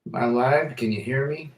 Am I live? Can you hear me?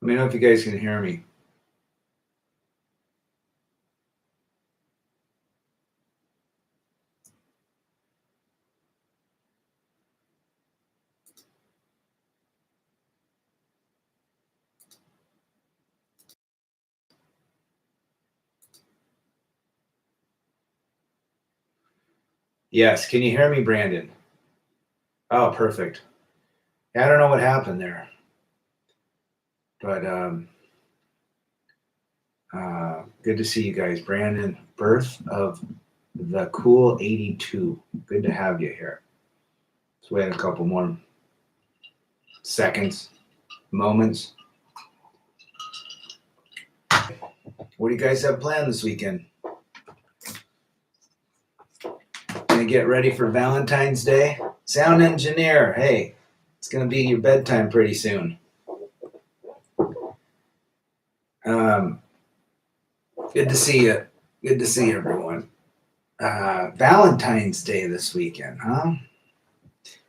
Let me know if you guys can hear me. Yes, can you hear me, Brandon? Oh, perfect. Yeah, I don't know what happened there, but good to see you guys. Brandon, birth of the cool 82. Good to have you here. Let's wait a couple more seconds, moments. What do you guys have planned this weekend? Gonna get ready for Valentine's Day? Sound engineer, hey, it's gonna be your bedtime pretty soon. Good to see you. Good to see everyone. Valentine's Day this weekend, huh?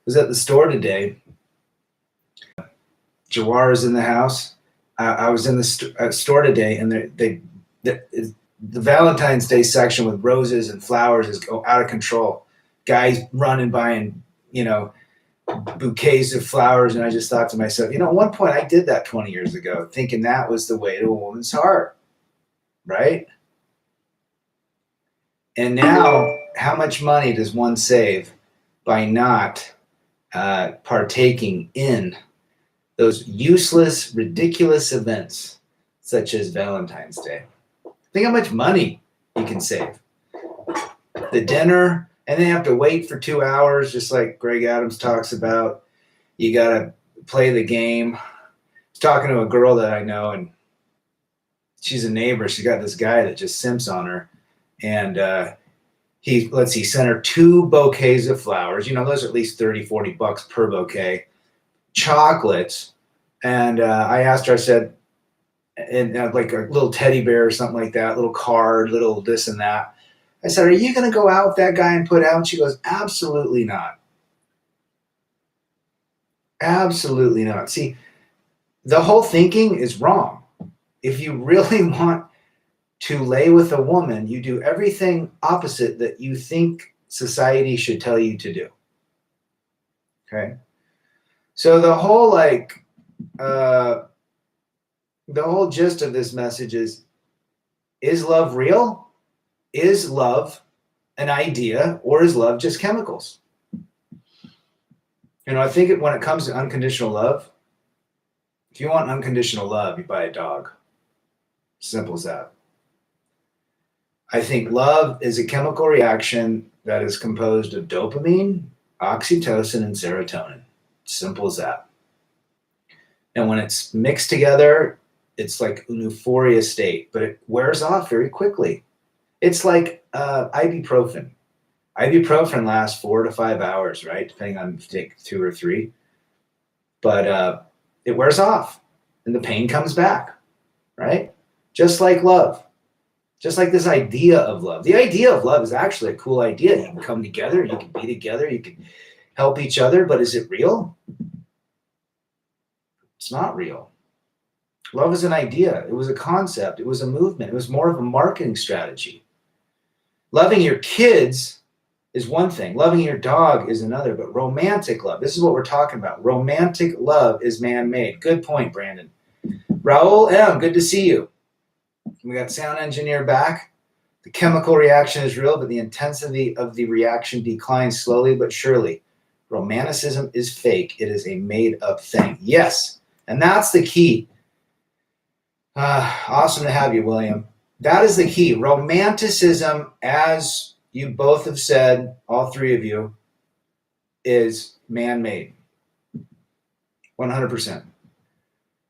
Was at the store today. Jawar is in the house. I was in the store today, and the Valentine's Day section with roses and flowers is out of control. Guys running by and bouquets of flowers, and I just thought to myself, at one point I did that 20 years ago, thinking that was the way to a woman's heart, right? And now, how much money does one save by not partaking in those useless, ridiculous events such as Valentine's Day? Think how much money you can save. The dinner, and then you have to wait for 2 hours, just like Greg Adams talks about. You got to play the game. I was talking to a girl that I know, and she's a neighbor. She got this guy that just simps on her. And he sent her 2 bouquets of flowers. Those are at least $30-$40 per bouquet. Chocolates. And I asked her, I said, and like a little teddy bear or something like that, little card, little this and that. I said, are you going to go out with that guy and put out? And she goes, absolutely not. Absolutely not. See, the whole thinking is wrong. If you really want to lay with a woman, you do everything opposite that you think society should tell you to do. Okay? So the whole gist of this message is love real? Is love an idea, or is love just chemicals? I think when it comes to unconditional love, if you want unconditional love, you buy a dog. Simple as that. I think love is a chemical reaction that is composed of dopamine, oxytocin, and serotonin. Simple as that. And when it's mixed together, it's like an euphoria state, but it wears off very quickly. It's like ibuprofen. Ibuprofen lasts 4 to 5 hours, right? Depending on if you take 2 or 3. But it wears off and the pain comes back, right? Just like love. Just like this idea of love. The idea of love is actually a cool idea. You can come together, you can be together, you can help each other, but is it real? It's not real. Love is an idea. It was a concept. It was a movement. It was more of a marketing strategy. Loving your kids is one thing. Loving your dog is another. But romantic love, this is what we're talking about. Romantic love is man-made. Good point, Brandon. Raul M., good to see you. We got sound engineer back. The chemical reaction is real, but the intensity of the reaction declines slowly but surely. Romanticism is fake. It is a made-up thing. Yes, and that's the key. Awesome to have you, William. That is the key. Romanticism, as you both have said, all 3 of you, is man-made. 100%.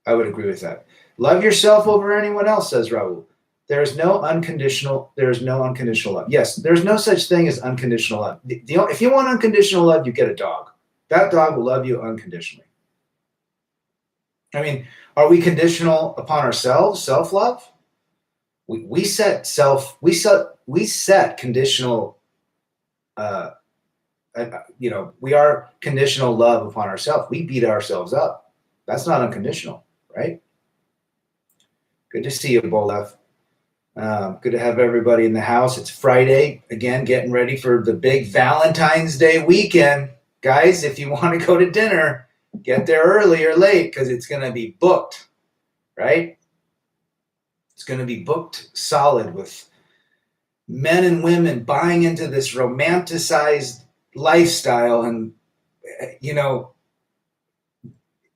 I would agree with that. Love yourself over anyone else, says Raul. There is no unconditional love. Yes, there's no such thing as unconditional love. If you want unconditional love, you get a dog. That dog will love you unconditionally. I mean, are we conditional upon ourselves, self-love? We set conditional we are conditional love upon ourselves. We beat ourselves up. That's not unconditional, right? Good to see you, Bolef. Good to have everybody in the house. It's Friday, again, getting ready for the big Valentine's Day weekend. Guys, if you want to go to dinner, get there early or late because it's going to be booked, right? It's going to be booked solid with men and women buying into this romanticized lifestyle, and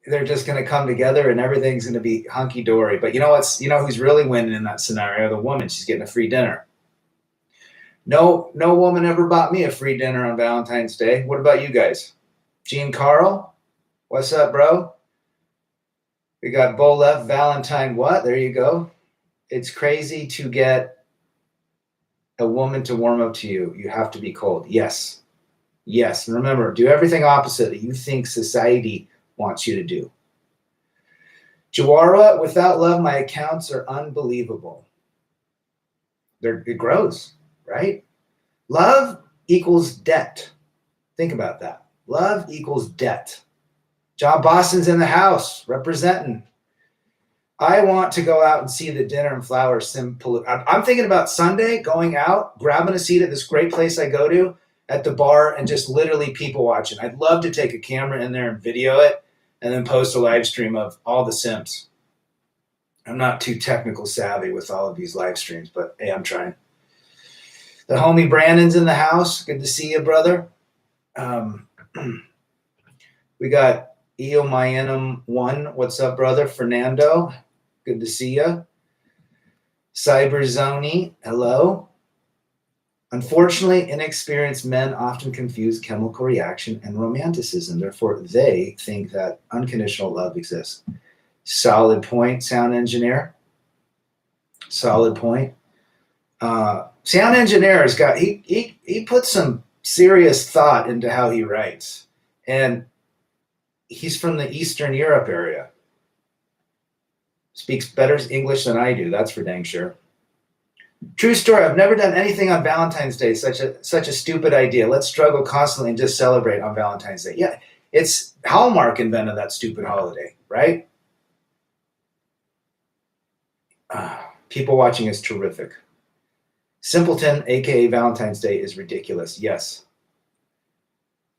they're just going to come together and everything's going to be hunky-dory. But who's really winning in that scenario? The woman. She's getting a free dinner. No woman ever bought me a free dinner on Valentine's Day. What about you guys? Gene Carl, what's up, bro? We got Bolef, Valentine what? There you go. It's crazy to get a woman to warm up to you. You have to be cold. Yes. And remember, do everything opposite that you think society wants you to do. Jawara, without love, my accounts are unbelievable. It grows, right? Love equals debt. Think about that. Love equals debt. John Boston's in the house representing. I want to go out and see the dinner and flowers simple. I'm thinking about Sunday going out, grabbing a seat at this great place I go to at the bar and just literally people watching. I'd love to take a camera in there and video it and then post a live stream of all the Sims. I'm not too technical savvy with all of these live streams, but hey, I'm trying. The homie Brandon's in the house. Good to see you, brother. We got Eomayanum1. What's up, brother? Fernando. Good to see you. Cyberzoni. Hello. Unfortunately, inexperienced men often confuse chemical reaction and romanticism. Therefore, they think that unconditional love exists. Solid point, sound engineer. Solid point. Sound engineer has got, he puts some serious thought into how he writes. And he's from the Eastern Europe area. Speaks better English than I do, that's for dang sure. True story, I've never done anything on Valentine's Day, such a stupid idea. Let's struggle constantly and just celebrate on Valentine's Day. Yeah, it's Hallmark invented that stupid holiday, right? People watching is terrific. Simpleton, aka Valentine's Day, is ridiculous. Yes.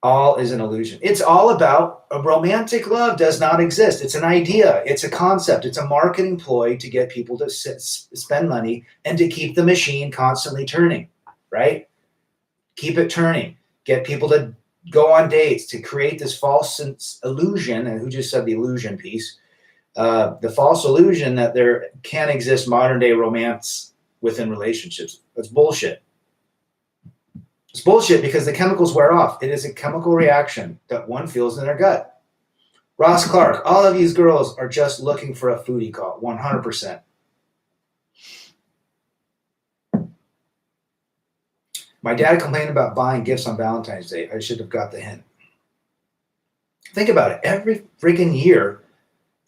All is an illusion. It's all about a romantic love does not exist. It's an idea. It's a concept. It's a marketing ploy to get people to spend money and to keep the machine constantly turning, right? Keep it turning. Get people to go on dates, to create this false illusion. And who just said the illusion piece? The false illusion that there can exist modern day romance within relationships. That's bullshit. It's bullshit because the chemicals wear off. It is a chemical reaction that one feels in their gut. Ross Clark, all of these girls are just looking for a foodie call, 100%. My dad complained about buying gifts on Valentine's Day. I should have got the hint. Think about it. Every freaking year,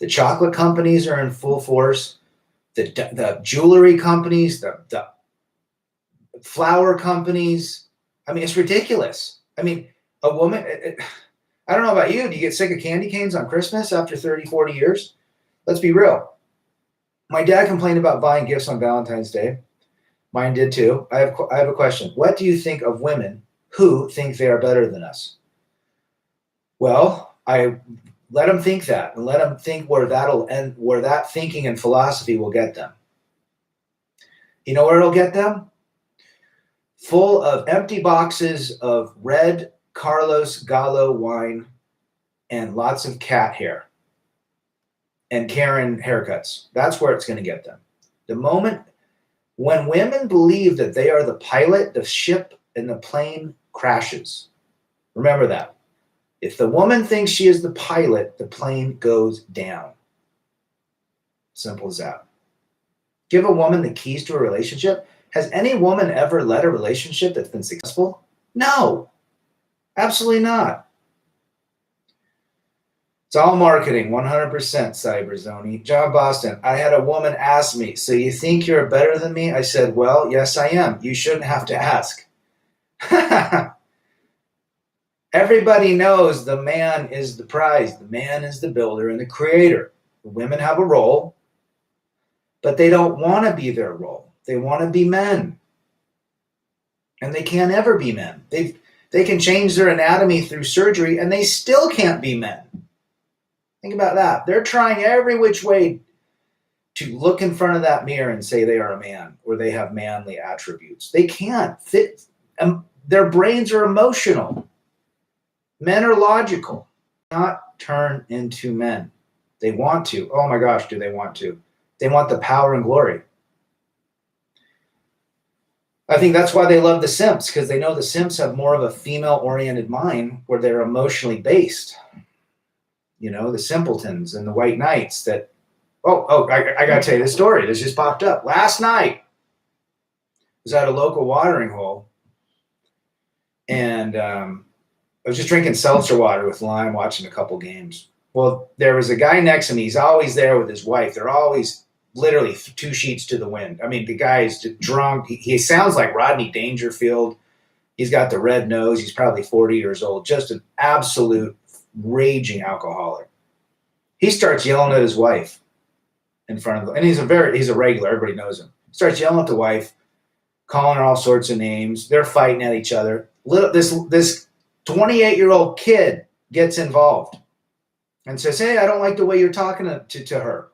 the chocolate companies are in full force. The jewelry companies, the flower companies. I mean, it's ridiculous. I mean, a woman, I don't know about you. Do you get sick of candy canes on Christmas after 30, 40 years? Let's be real. My dad complained about buying gifts on Valentine's Day. Mine did too. I have a question. What do you think of women who think they are better than us? Well, I let them think that and let them think where that'll end, where that thinking and philosophy will get them. You know where it'll get them? Full of empty boxes of red Carlos Gallo wine and lots of cat hair and Karen haircuts. That's where it's going to get them. The moment when women believe that they are the pilot, the ship and the plane crashes. Remember that. If the woman thinks she is the pilot, the plane goes down. Simple as that. Give a woman the keys to a relationship. Has any woman ever led a relationship that's been successful? No, absolutely not. It's all marketing, 100% Cyberzoni. John Boston, I had a woman ask me, so you think you're better than me? I said, well, yes, I am. You shouldn't have to ask. Everybody knows the man is the prize. The man is the builder and the creator. The women have a role, but they don't want to be their role. They want to be men. And they can't ever be men. They can change their anatomy through surgery and they still can't be men. Think about that. They're trying every which way to look in front of that mirror and say they are a man or they have manly attributes. They can't fit. Their brains are emotional. Men are logical. Not turn into men. They want to. Oh my gosh, do they want to? They want the power and glory. I think that's why they love the simps, because they know the simps have more of a female-oriented mind where they're emotionally based. You know, the simpletons and the white knights that, I got to tell you this story. This just popped up. Last night, I was at a local watering hole, and I was just drinking seltzer water with lime, watching a couple games. Well, there was a guy next to me. He's always there with his wife. They're always literally 2 sheets to the wind. I mean, the guy's drunk. He sounds like Rodney Dangerfield. He's got the red nose. He's probably 40 years old. Just an absolute raging alcoholic. He starts yelling at his wife in front of them. And he's a regular. Everybody knows him. Starts yelling at the wife, calling her all sorts of names. They're fighting at each other. This 28-year-old kid gets involved and says, hey, I don't like the way you're talking to her.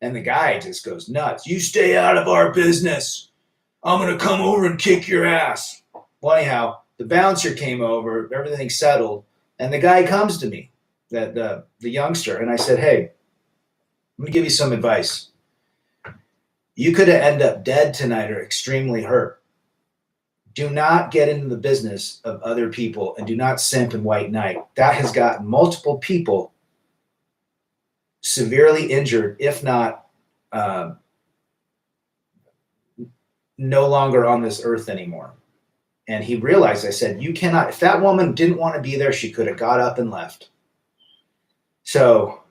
And the guy just goes nuts. You stay out of our business. I'm going to come over and kick your ass. Well, anyhow, the bouncer came over, everything settled, and the guy comes to me, the youngster, and I said, hey, let me give you some advice. You could end up dead tonight or extremely hurt. Do not get into the business of other people and do not simp and white knight. That has gotten multiple people severely injured, if not no longer on this earth anymore. And he realized, I said, you cannot, if that woman didn't want to be there, she could have got up and left. So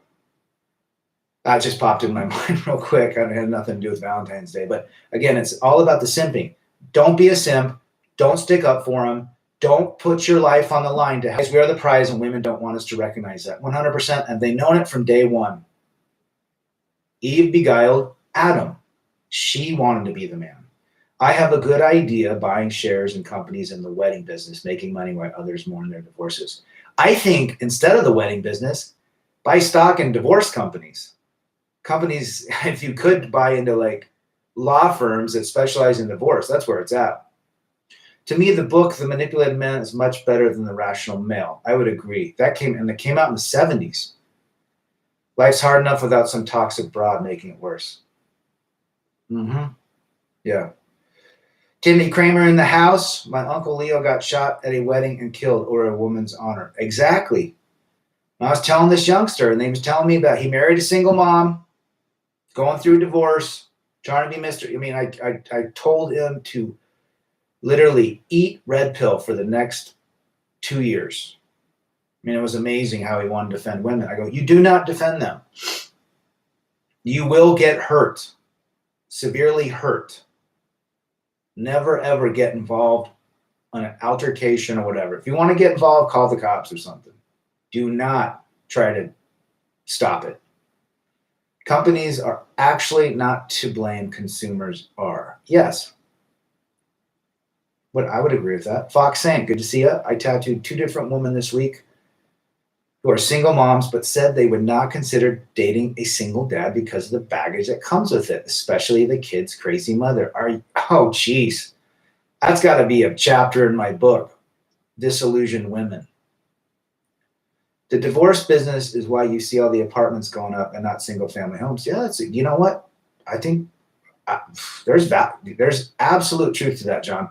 that just popped in my mind real quick. It had nothing to do with Valentine's Day. But again, it's all about the simping. Don't be a simp. Don't stick up for them. Don't put your life on the line. Because we are the prize, and women don't want us to recognize that. 100%. And they've known it from day one. Eve beguiled Adam. She wanted to be the man. I have a good idea buying shares in companies in the wedding business, making money while others mourn their divorces. I think instead of the wedding business, buy stock in divorce companies. Companies, if you could buy into like law firms that specialize in divorce, that's where it's at. To me, the book, The Manipulated Man, is much better than The Rational Male. I would agree. That came out in the 70s. Life's hard enough without some toxic broad making it worse. Yeah. Timmy Kramer in the house. My Uncle Leo got shot at a wedding and killed or a woman's honor. Exactly. I was telling this youngster, and he was telling me about he married a single mom, going through divorce, trying to be Mr. I mean, I told him to literally eat red pill for the next 2 years. I mean, it was amazing how he wanted to defend women. I go, you do not defend them. You will get hurt, severely hurt. Never, ever get involved on an altercation or whatever. If you want to get involved, call the cops or something. Do not try to stop it. Companies are actually not to blame. Consumers are. Yes. But I would agree with that. Fox Saint, good to see you. I tattooed 2 different women this week who are single moms, but said they would not consider dating a single dad because of the baggage that comes with it, especially the kid's crazy mother. Oh, geez. That's got to be a chapter in my book, Disillusioned Women. The divorce business is why you see all the apartments going up and not single-family homes. Yeah, you know what? I think there's absolute truth to that, John.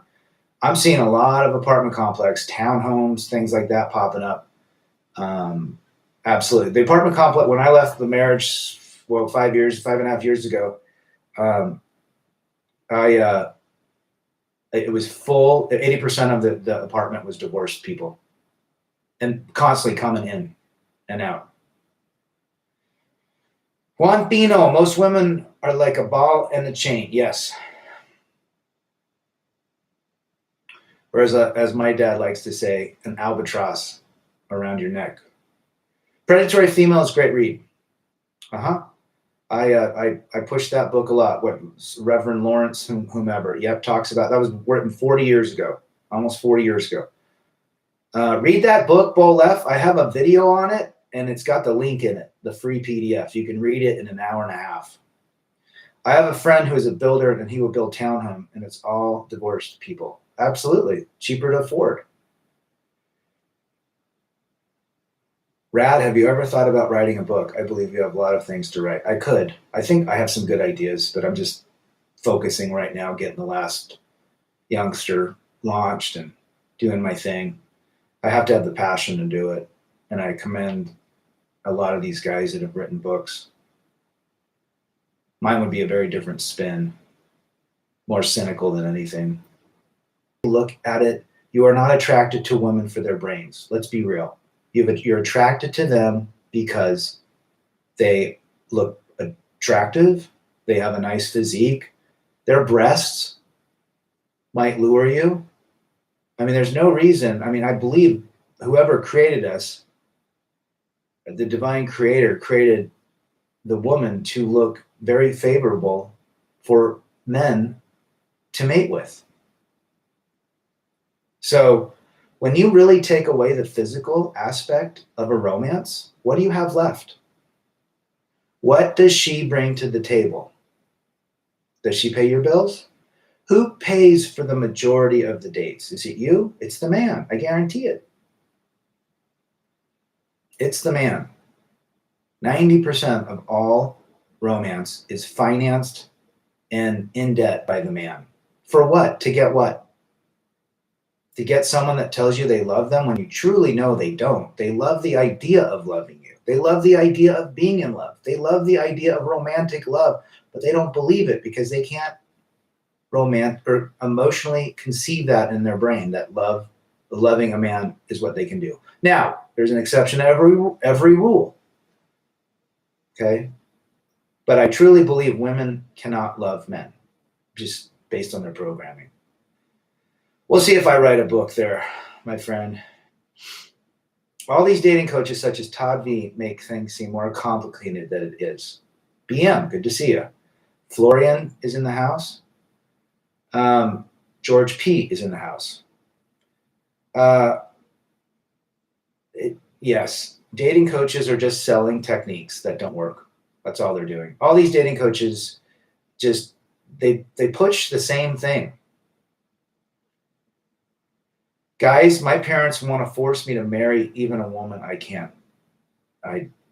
I'm seeing a lot of apartment complex, townhomes, things like that popping up. Absolutely. The apartment complex, when I left the marriage, well, 5.5 years ago, um, I it was full. 80% of the apartment was divorced people, and constantly coming in and out. Juan Pino, most women are like a ball and a chain. Yes. Or as my dad likes to say, an albatross around your neck. Predatory Female is a great read. Uh-huh. I pushed that book a lot. What Reverend Lawrence, whomever, yep, talks about that was written 40 years ago, almost 40 years ago. Read that book, Bo Leff. I have a video on it, and it's got the link in it, the free PDF. You can read it in an hour and a half. I have a friend who is a builder, and he will build townhome, and it's all divorced people. Absolutely, cheaper to afford. Rad, have you ever thought about writing a book? I believe you have a lot of things to write. I could. I think I have some good ideas, but I'm just focusing right now, getting the last youngster launched and doing my thing. I have to have the passion to do it. And I commend a lot of these guys that have written books. Mine would be a very different spin, more cynical than anything. Look at it. You are not attracted to women for their brains. Let's be real. You're attracted to them because they look attractive. They have a nice physique. Their breasts might lure you. I mean, there's no reason. I mean, I believe whoever created us, the divine creator, created the woman to look very favorable for men to mate with. So when you really take away the physical aspect of a romance, what do you have left? What does she bring to the table? Does she pay your bills? Who pays for the majority of the dates? Is it you? It's the man. I guarantee it. It's the man. 90% of all romance is financed and in debt by the man. For what? To get what? To get someone that tells you they love them when you truly know they don't. They love the idea of loving you. They love the idea of being in love. They love the idea of romantic love, but they don't believe it because they can't romantic or emotionally conceive that in their brain, that loving a man is what they can do. Now, there's an exception to every rule. Okay? But I truly believe women cannot love men just based on their programming. We'll see if I write a book there, my friend. All these dating coaches such as Todd V make things seem more complicated than it is. BM, good to see you. Florian is in the house. George P is in the house. Yes, dating coaches are just selling techniques that don't work. That's all they're doing. All these dating coaches just they push the same thing. Guys, my parents want to force me to marry even a woman I can't.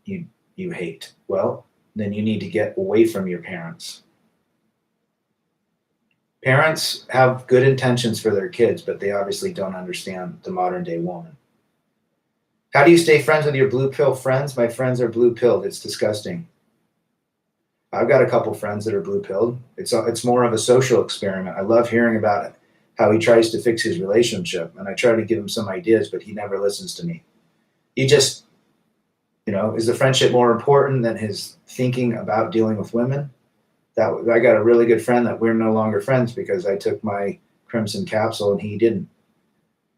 You hate. Well, then you need to get away from your parents. Parents have good intentions for their kids, but they obviously don't understand the modern day woman. How do you stay friends with your blue pill friends? My friends are blue pilled. It's disgusting. I've got a couple friends that are blue pilled. It's more of a social experiment. I love hearing about it, how he tries to fix his relationship, and I try to give him some ideas, but he never listens to me. He just, is the friendship more important than his thinking about dealing with women? I got a really good friend that we're no longer friends because I took my crimson capsule and he didn't.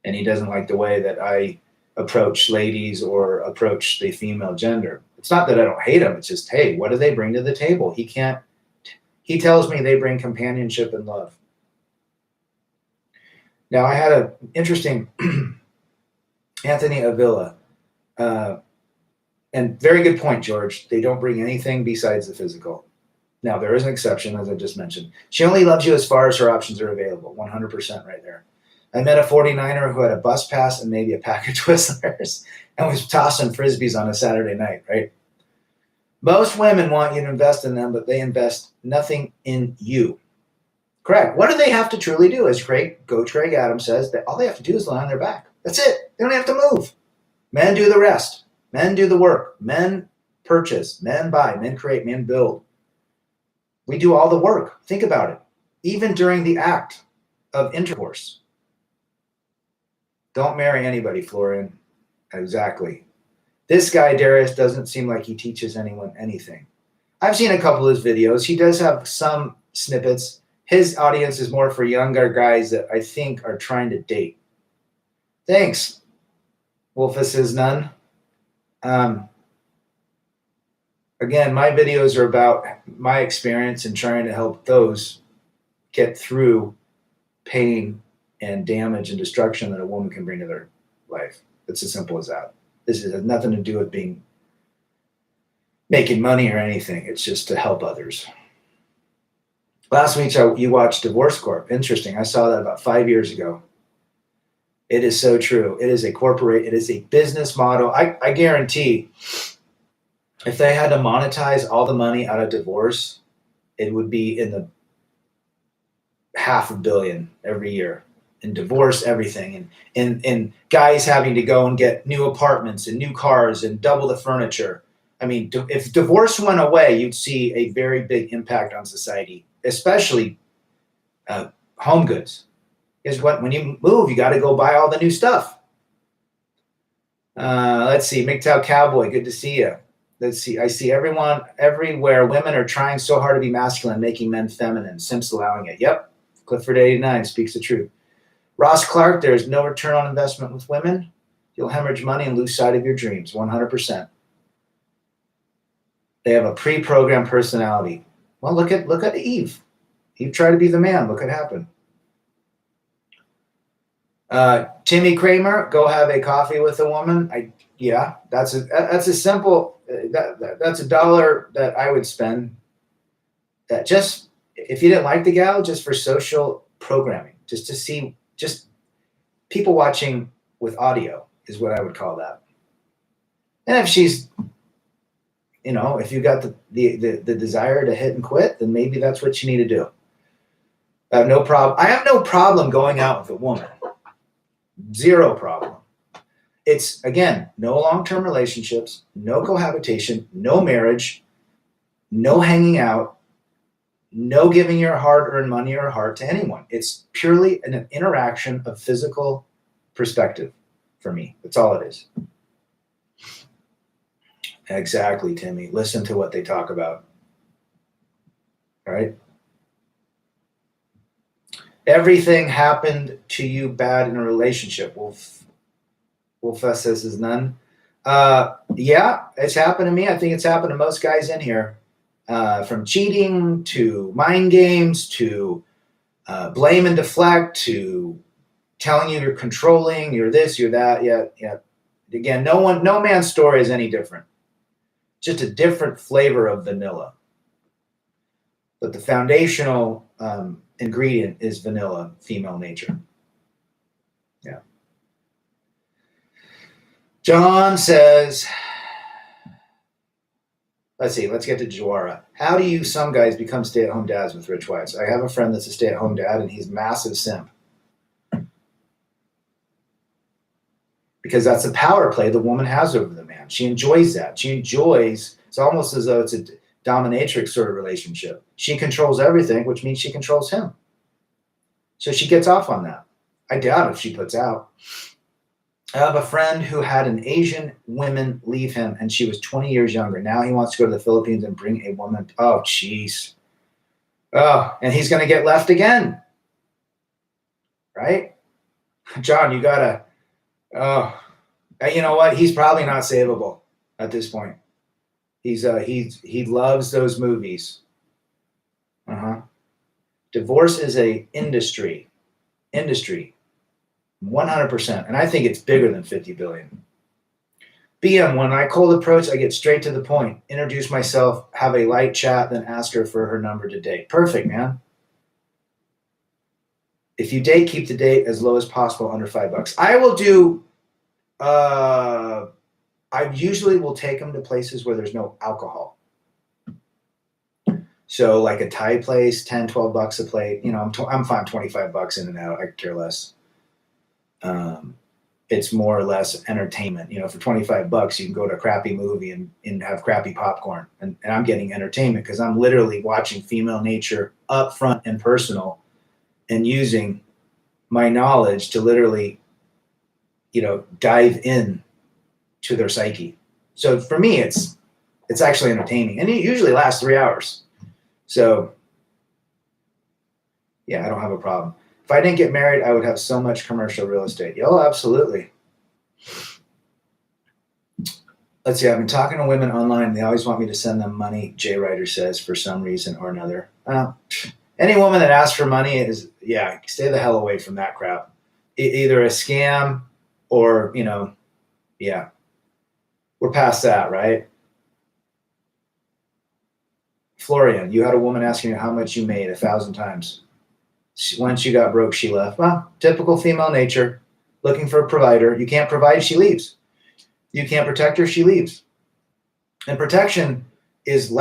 And he doesn't like the way that I approach ladies or approach the female gender. It's not that I don't hate him. It's just, hey, what do they bring to the table? He tells me they bring companionship and love. Now, I had an interesting Anthony Avila, and very good point, George. They don't bring anything besides the physical. Now, there is an exception, as I just mentioned. She only loves you as far as her options are available. 100% right there. I met a 49er who had a bus pass and maybe a pack of Twizzlers and was tossing Frisbees on a Saturday night, right? Most women want you to invest in them, but they invest nothing in you. Correct. What do they have to truly do? As Coach Greg Adams says, that all they have to do is lie on their back. That's it. They don't have to move. Men do the rest. Men do the work. Men purchase. Men buy. Men create. Men build. We do all the work. Think about it. Even during the act of intercourse. Don't marry anybody, Florian. Exactly. This guy, Darius, doesn't seem like he teaches anyone anything. I've seen a couple of his videos. He does have some snippets. His audience is more for younger guys that I think are trying to date. Thanks, Wolfus is none. Again, my videos are about my experience in trying to help those get through pain and damage and destruction that a woman can bring to their life. It's as simple as that. This has nothing to do with making money or anything. It's just to help others. Last week, you watched Divorce Corp. Interesting. I saw that about 5 years ago. It is so true. It is a business model. I guarantee if they had to monetize all the money out of divorce, it would be in the $500 million every year in divorce, everything. And guys having to go and get new apartments and new cars and double the furniture. I mean, if divorce went away, you'd see a very big impact on society, especially home goods. Guess what? When you move, you got to go buy all the new stuff. Let's see. MGTOW Cowboy, good to see you. Let's see. I see everyone everywhere. Women are trying so hard to be masculine, making men feminine. Simps allowing it. Yep. Clifford 89 speaks the truth. Ross Clark, there is no return on investment with women. You'll hemorrhage money and lose sight of your dreams. 100%. They have a pre-programmed personality. Well, look at Eve. Eve tried to be the man. Look what happened. Timmy Kramer, go have a coffee with a woman. Yeah, that's a simple. That's $1 that I would spend. That just if you didn't like the gal, just for social programming, just to see, just people watching with audio is what I would call that. And if she's, if you got the desire to hit and quit, then maybe that's what you need to do. I have no problem going out with a woman. Zero problem. It's, again, no long-term relationships, no cohabitation, no marriage, no hanging out, no giving your hard-earned money or heart to anyone. It's purely an interaction of physical perspective for me. That's all it is. Exactly, Timmy. Listen to what they talk about. All right? Everything happened to you bad in a relationship. Wolfess says is none. Yeah, it's happened to me. I think it's happened to most guys in here. From cheating to mind games to blame and deflect to telling you you're controlling, you're this, you're that. Yeah. Again, no man's story is any different. Just a different flavor of vanilla. But the foundational ingredient is vanilla, female nature. Yeah. John says, let's get to Jawara. How do you, some guys, become stay-at-home dads with rich wives? I have a friend that's a stay-at-home dad, and he's massive simp. Because that's a power play the woman has over the man. She enjoys that. It's almost as though it's a dominatrix sort of relationship. She controls everything, which means she controls him. So she gets off on that. I doubt if she puts out. I have a friend who had an Asian woman leave him, and she was 20 years younger. Now he wants to go to the Philippines and bring a woman. Oh, jeez. Oh, and he's going to get left again. Right? John, you got to... Oh, you know what? He's probably not savable at this point. He loves those movies. Divorce is a industry, 100%, and I think it's bigger than 50 billion. BM, when I cold approach, I get straight to the point. Introduce myself, have a light chat, then ask her for her number to date. Perfect, man. If you date, keep the date as low as possible, under $5. I will do. I usually will take them to places where there's no alcohol. So like a Thai place, 10, 12 bucks a plate. I'm fine, $25 in and out. I could care less. it's more or less entertainment. For $25, you can go to a crappy movie and have crappy popcorn. And I'm getting entertainment because I'm literally watching female nature up front and personal and using my knowledge to literally, dive in to their psyche. So for me, it's actually entertaining, and it usually lasts 3 hours. So yeah, I don't have a problem. If I didn't get married, I would have so much commercial real estate. Oh, absolutely. Let's see. I've been talking to women online, and they always want me to send them money, Jay Ryder says, for some reason or another. Any woman that asks for money stay the hell away from that crap. Either a scam or, we're past that, right? Florian, you had a woman asking you how much you made 1,000 times. Once you got broke, she left. Well, typical female nature, looking for a provider. You can't provide, she leaves. You can't protect her, she leaves. And protection is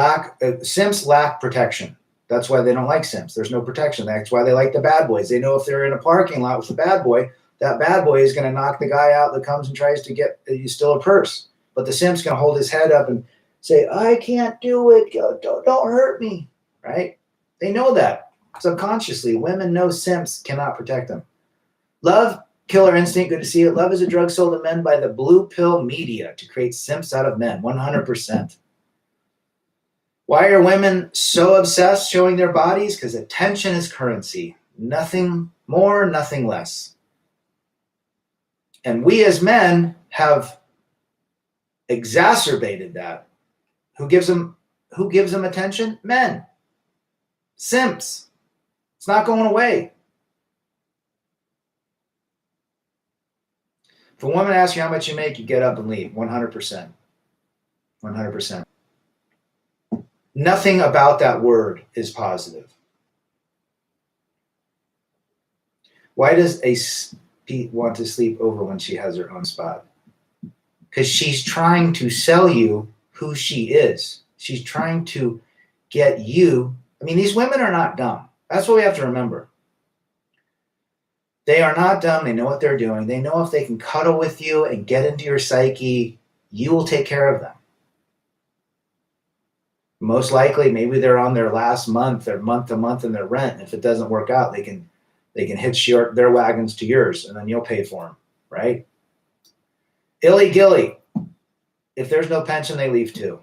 simps lack protection. That's why they don't like simps. There's no protection. That's why they like the bad boys. They know if they're in a parking lot with a bad boy, that bad boy is going to knock the guy out that comes and tries to get you steal a purse. But the simp's going to hold his head up and say, I can't do it. Don't hurt me, right? They know that. Subconsciously, women know simps cannot protect them. Love, Killer Instinct, good to see it. Love is a drug sold to men by the blue pill media to create simps out of men, 100%. Why are women so obsessed showing their bodies? Because attention is currency. Nothing more, nothing less. And we as men have exacerbated that. Who gives them attention? Men. Simps. It's not going away. If a woman asks you how much you make, you get up and leave. 100%. 100%. Nothing about that word is positive. Why does a Pete want to sleep over when she has her own spot? Because she's trying to sell you who she is. She's trying to get you. I mean, these women are not dumb. That's what we have to remember. They are not dumb. They know what they're doing. They know if they can cuddle with you and get into your psyche, you will take care of them. Most likely, maybe they're on their last month or month to month in their rent. If it doesn't work out, they can hitch their wagons to yours, and then you'll pay for them, right? Illy Gilly. If there's no pension, they leave too.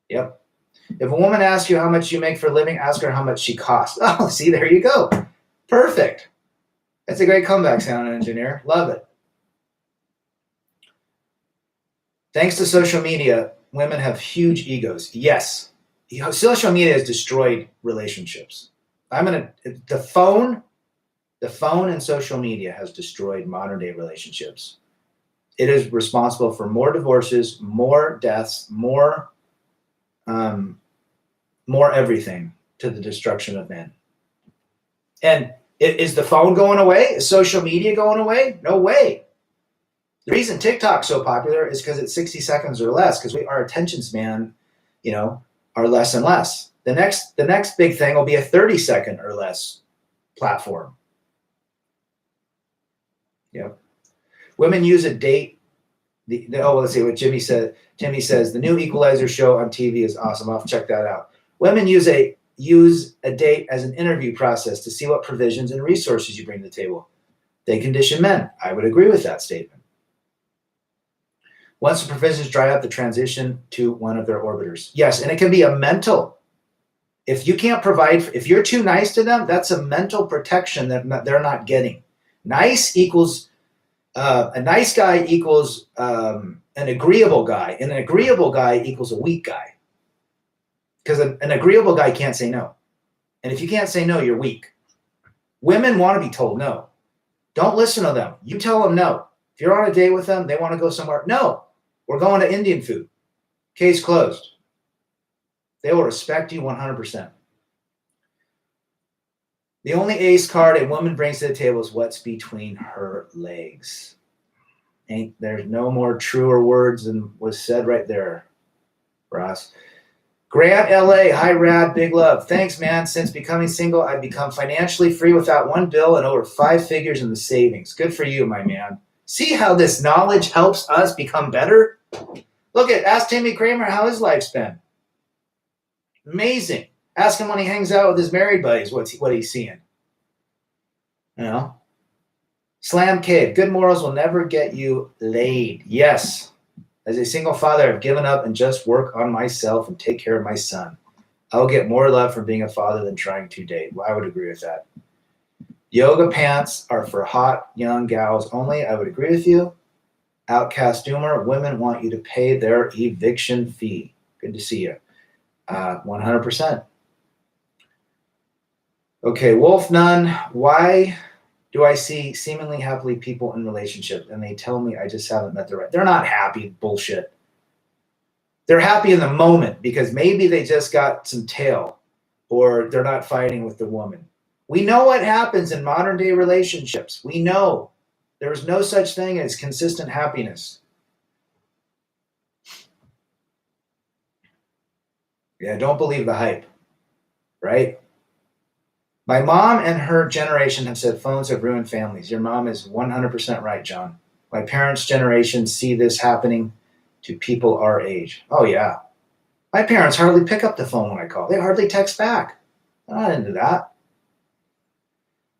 Yep. If a woman asks you how much you make for a living, ask her how much she costs. Oh, see, there you go. Perfect. That's a great comeback, sound engineer. Love it. Thanks to social media, women have huge egos. Yes. Social media has destroyed relationships. The phone and social media has destroyed modern day relationships. It is responsible for more divorces, more deaths, more everything to the destruction of men. And is the phone going away? Is social media going away? No way. The reason TikTok's so popular is because it's 60 seconds or less, because our attention span, are less and less. The next big thing will be a 30-second or less platform. Yep. Women use a date. Let's see what Jimmy said. Jimmy says the new Equalizer show on TV is awesome. I'll check that out. Women use a date as an interview process to see what provisions and resources you bring to the table. They condition men. I would agree with that statement. Once the provisions dry up, the transition to one of their orbiters. Yes, and it can be a mental. If you can't provide, if you're too nice to them, that's a mental protection that they're not getting. Nice equals, a nice guy equals an agreeable guy, and an agreeable guy equals a weak guy. Because an agreeable guy can't say no. And if you can't say no, you're weak. Women want to be told no. Don't listen to them. You tell them no. If you're on a date with them, they want to go somewhere. No, we're going to Indian food. Case closed. They will respect you 100%. The only ace card a woman brings to the table is what's between her legs. There's no more truer words than was said right there, Ross. Grant LA, hi Rad, big love. Thanks, man. Since becoming single, I've become financially free without one bill and over 5 figures in the savings. Good for you, my man. See how this knowledge helps us become better? Ask Timmy Kramer how his life's been. Amazing. Ask him when he hangs out with his married buddies what he's seeing. You know? Slam Cave. Good morals will never get you laid. Yes. As a single father, I've given up and just work on myself and take care of my son. I will get more love from being a father than trying to date. Well, I would agree with that. Yoga pants are for hot young gals only. I would agree with you. Outcast Doomer. Women want you to pay their eviction fee. Good to see you. 100%. Okay, Wolf Nun. Why do I see seemingly happily people in relationships and they tell me I just haven't met the right? They're not happy. Bullshit. They're happy in the moment because maybe they just got some tail or they're not fighting with the woman. We know what happens in modern day relationships. We know there is no such thing as consistent happiness. Yeah, don't believe the hype, right? My mom and her generation have said phones have ruined families. Your mom is 100% right, John. My parents' generation see this happening to people our age. Oh, yeah. My parents hardly pick up the phone when I call. They hardly text back. I'm not into that.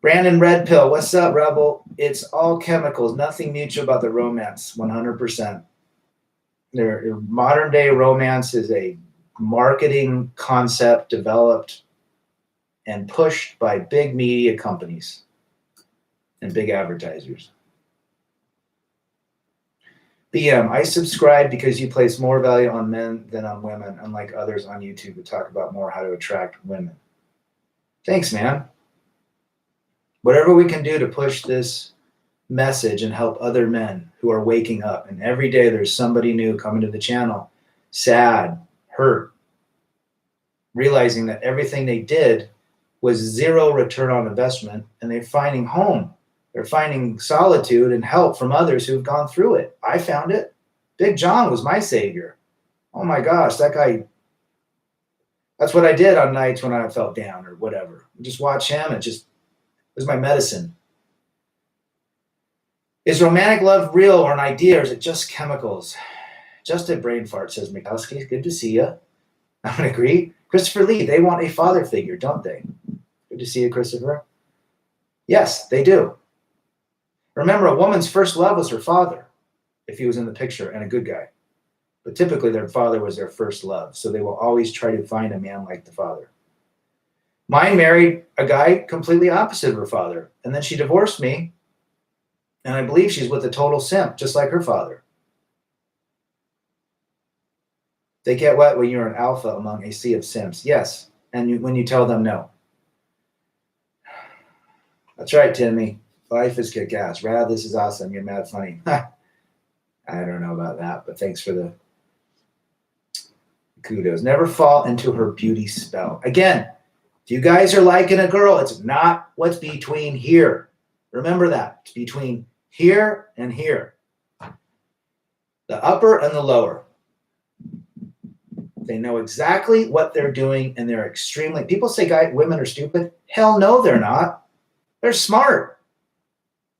Brandon Red Pill, what's up, Rebel? It's all chemicals, nothing mutual about the romance, 100%. Modern day romance is a marketing concept developed and pushed by big media companies and big advertisers. BM, I subscribe because you place more value on men than on women, unlike others on YouTube who talk about more how to attract women. Thanks, man. Whatever we can do to push this message and help other men who are waking up. And every day there's somebody new coming to the channel, sad, hurt, realizing that everything they did was zero return on investment, and they're finding home. They're finding solitude and help from others who've gone through it. I found it. Big John was my savior. Oh my gosh, that guy. That's what I did on nights when I felt down or whatever. Just watch him. It was my medicine. Is romantic love real or an idea, or is it just chemicals? Just a brain fart, says Mikowski. Good to see you. I would agree. Christopher Lee, they want a father figure, don't they? Good to see you, Christopher. Yes, they do. Remember, a woman's first love was her father, if he was in the picture, and a good guy. But typically their father was their first love, so they will always try to find a man like the father. Mine married a guy completely opposite of her father, and then she divorced me, and I believe she's with a total simp, just like her father. They get wet when you're an alpha among a sea of simps. Yes, and when you tell them no. That's right, Timmy. Life is kick-ass. Rad, this is awesome. You're mad funny. I don't know about that, but thanks for the kudos. Never fall into her beauty spell. Again, if you guys are liking a girl, it's not what's between here. Remember that. It's between here and here. The upper and the lower. They know exactly what they're doing, and they're extremely... People say women are stupid. Hell no, they're not. They're smart.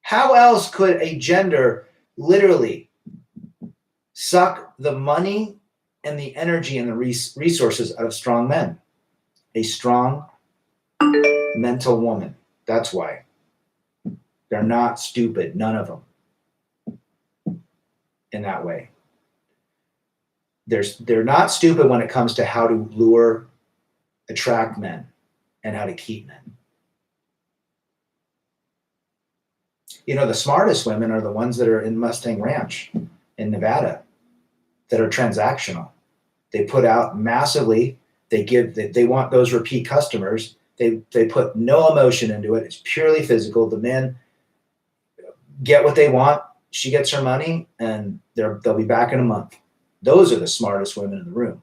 How else could a gender literally suck the money and the energy and the resources out of strong men? A strong mental woman. That's why. They're not stupid, none of them, in that way. They're not stupid when it comes to how to lure, attract men, and how to keep men. You know, the smartest women are the ones that are in Mustang Ranch in Nevada that are transactional. They put out massively. They want those repeat customers. They put no emotion into it. It's purely physical. The men get what they want. She gets her money, and they'll be back in a month. Those are the smartest women in the room.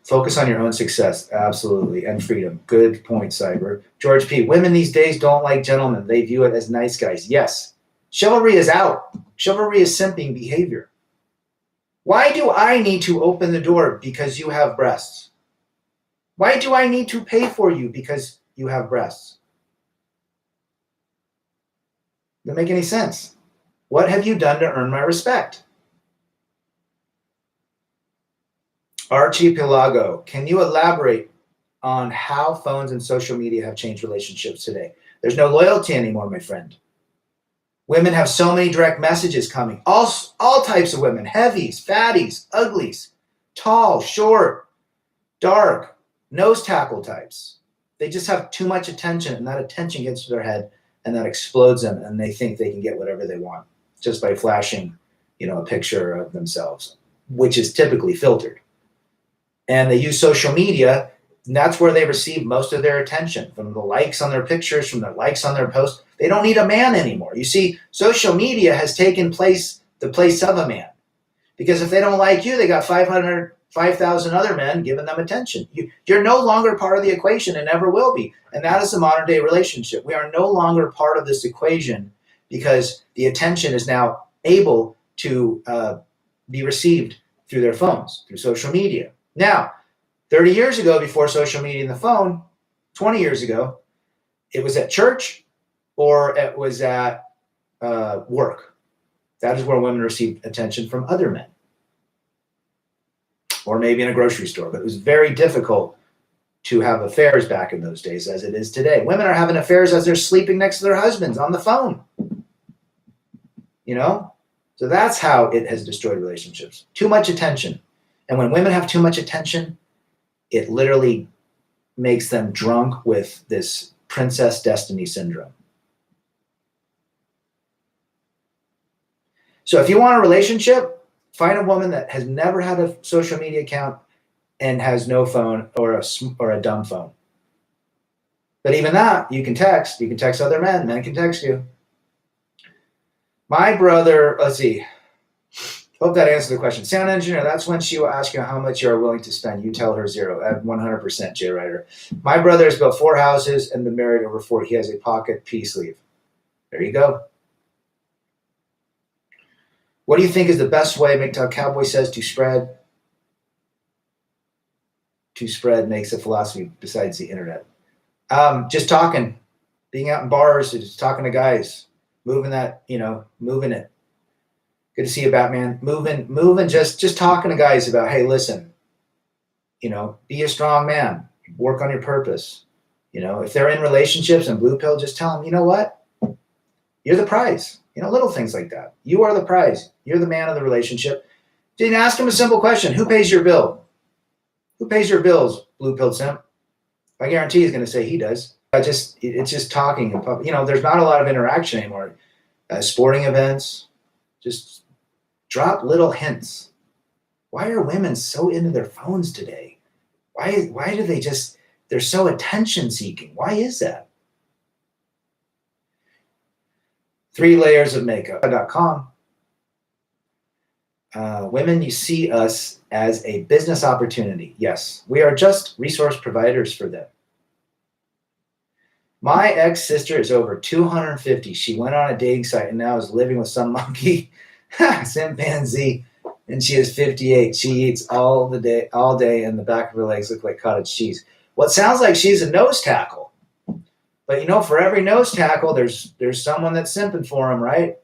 Focus on your own success. Absolutely. And freedom. Good point, Cyber. George P. Women these days don't like gentlemen. They view it as nice guys. Yes. Chivalry is out. Chivalry is simping behavior. Why do I need to open the door because you have breasts? Why do I need to pay for you because you have breasts? Doesn't make any sense. What have you done to earn my respect? Archipelago, can you elaborate on how phones and social media have changed relationships today? There's no loyalty anymore, my friend. Women have so many direct messages coming. All types of women, heavies, fatties, uglies, tall, short, dark, nose tackle types. They just have too much attention, and that attention gets to their head, and that explodes them, and they think they can get whatever they want just by flashing, a picture of themselves, which is typically filtered. And they use social media, and that's where they receive most of their attention, from the likes on their pictures, from the likes on their posts. They don't need a man anymore. You see, social media has taken the place of a man. Because if they don't like you, they got 5,000 other men giving them attention. You're no longer part of the equation and never will be. And that is the modern day relationship. We are no longer part of this equation because the attention is now able to be received through their phones, through social media. Now, 30 years ago, before social media and the phone, 20 years ago, it was at church or it was at work. That is where women received attention from other men. Or maybe in a grocery store. But it was very difficult to have affairs back in those days as it is today. Women are having affairs as they're sleeping next to their husbands on the phone. So that's how it has destroyed relationships. Too much attention. And when women have too much attention, it literally makes them drunk with this princess destiny syndrome. So if you want a relationship, find a woman that has never had a social media account and has no phone or a dumb phone. But even that, you can text. You can text other men. Men can text you. My brother, let's see. Hope that answered the question. Sound engineer, that's when she will ask you how much you are willing to spend. You tell her zero. At 100%, Jay Ryder. My brother has built 4 houses and been married over 40. He has a pocket P sleeve. There you go. What do you think is the best way, MGTOW Cowboy says, to spread makes a philosophy besides the internet? Just talking, being out in bars, just talking to guys, moving it. Good to see you, Batman. Moving, just talking to guys about, hey, listen, be a strong man, work on your purpose. If they're in relationships and blue pill, just tell them, you know what? You're the prize. Little things like that. You are the prize. You're the man of the relationship. Then ask him a simple question. Who pays your bill? Who pays your bills, blue pill simp? I guarantee he's going to say he does. It's just talking. There's not a lot of interaction anymore. Sporting events, just drop little hints. Why are women so into their phones today? Why do they're so attention seeking? Why is that? 3 layers of makeup.com. Women, you see us as a business opportunity. Yes, we are just resource providers for them. My ex-sister is over 250. She went on a dating site and now is living with some monkey, chimpanzee, and she is 58. She eats all day, and the back of her legs look like cottage cheese. Well, it sounds like she's a nose tackle. But for every nose tackle, there's someone that's simping for him, right?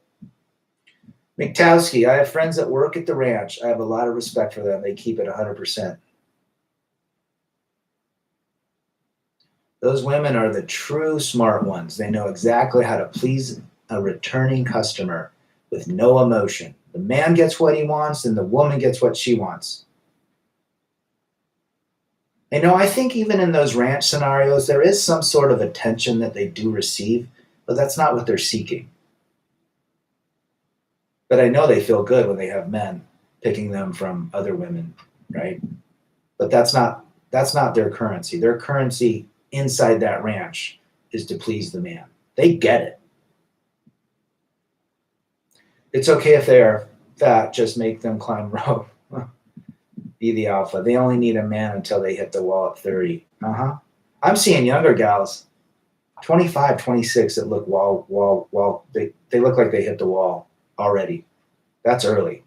McTowski, I have friends that work at the ranch. I have a lot of respect for them. They keep it 100%. Those women are the true smart ones. They know exactly how to please a returning customer with no emotion. The man gets what he wants and the woman gets what she wants. I think even in those ranch scenarios, there is some sort of attention that they do receive, but that's not what they're seeking. But I know they feel good when they have men picking them from other women, right? But that's not their currency. Their currency inside that ranch is to please the man. They get it. It's okay if they are fat, just make them climb rope. Be the alpha. They only need a man until they hit the wall at 30. I'm seeing younger gals, 25, 26, that look wall. They look like they hit the wall already. That's early.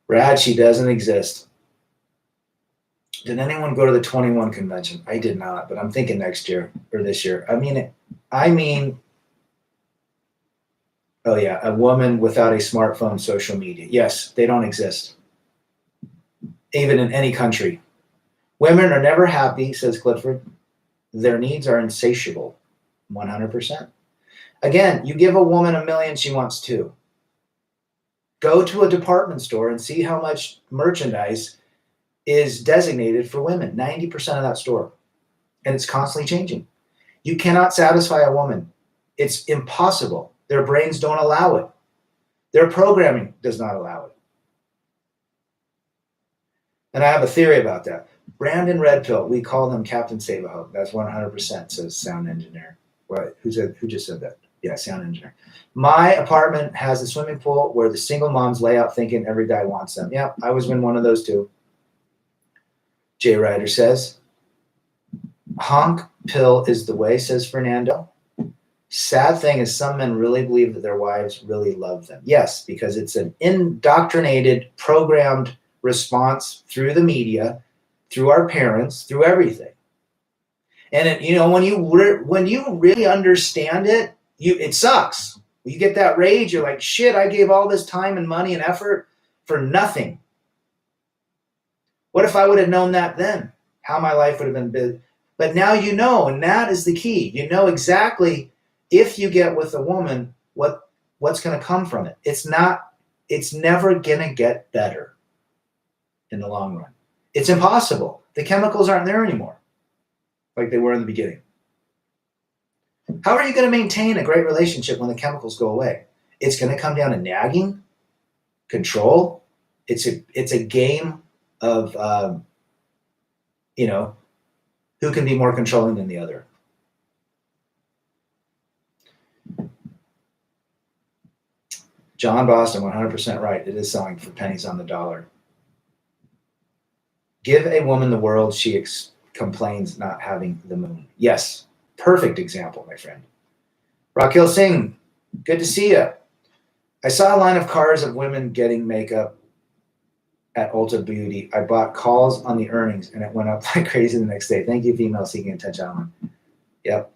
Brad, she doesn't exist. Did anyone go to the 21 convention? I did not, but I'm thinking next year or this year. I mean, Oh yeah, a woman without a smartphone, social media. Yes, they don't exist, even in any country. Women are never happy, says Clifford. Their needs are insatiable, 100%. Again, you give a woman a million, she wants two. Go to a department store and see how much merchandise is designated for women. 90% of that store. And it's constantly changing. You cannot satisfy a woman. It's impossible. Their brains don't allow it. Their programming does not allow it. And I have a theory about that. Brandon Red Pill, we call them Captain Save-A-Hope. That's 100%, says sound engineer. What? Who just said that? Yeah, sound engineer. My apartment has a swimming pool where the single moms lay out thinking every guy wants them. Yeah, I was in one of those too. Jay Ryder says, honk pill is the way, says Fernando. Sad thing is some men really believe that their wives really love them. Yes, because it's an indoctrinated, programmed response through the media, through our parents, through everything. And when you really understand it, it sucks. You get that rage. You're like, shit, I gave all this time and money and effort for nothing. What if I would have known that then? How my life would have been big. But now you know, and that is the key. You know exactly if you get with a woman, what's going to come from it. It's never going to get better in the long run. It's impossible. The chemicals aren't there anymore like they were in the beginning. How are you going to maintain a great relationship when the chemicals go away? It's going to come down to nagging, control. It's a game of, who can be more controlling than the other. John Boston, 100% right. It is selling for pennies on the dollar. Give a woman the world, she complains not having the moon. Yes, perfect example, my friend. Raquel Singh, good to see you. I saw a line of cars of women getting makeup at Ulta Beauty. I bought calls on the earnings and it went up like crazy the next day. Thank you, female seeking attention. Yep.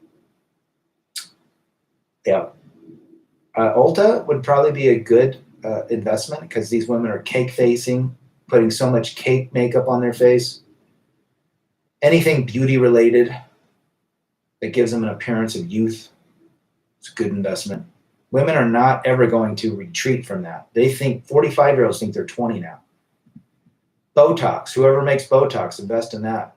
Ulta would probably be a good investment because these women are cake facing, putting so much cake makeup on their face. Anything beauty related that gives them an appearance of youth, it's a good investment. Women are not ever going to retreat from that. They think 45-year-olds think they're 20 now. Botox, whoever makes Botox, invest in that.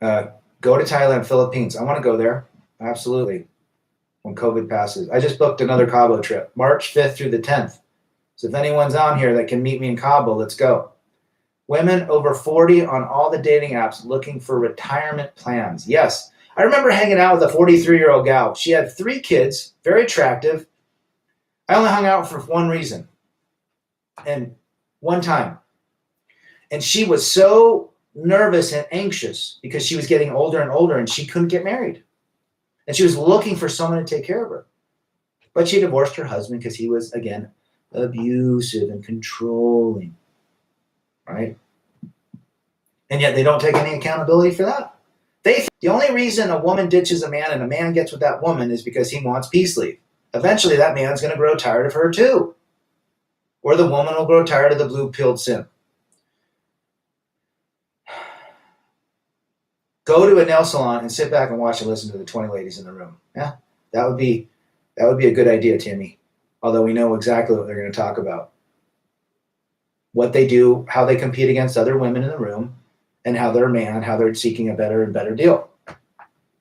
Go to Thailand, Philippines. I want to go there. Absolutely. When COVID passes. I just booked another Cabo trip, March 5th through the 10th. So if anyone's on here that can meet me in Cabo, let's go. Women over 40 on all the dating apps looking for retirement plans. Yes. I remember hanging out with a 43-year-old gal. She had 3 kids, very attractive. I only hung out for one reason. And one time. And she was so nervous and anxious because she was getting older and older and she couldn't get married. And she was looking for someone to take care of her. But she divorced her husband because he was, again, abusive and controlling. Right? And yet they don't take any accountability for that. The only reason a woman ditches a man and a man gets with that woman is because he wants peace leave. Eventually that man's going to grow tired of her too. Or the woman will grow tired of the blue-pilled simp. Go to a nail salon and sit back and watch and listen to the 20 ladies in the room. Yeah, that would be a good idea, Timmy. Although we know exactly what they're going to talk about. What they do, how they compete against other women in the room, and how they're seeking a better and better deal.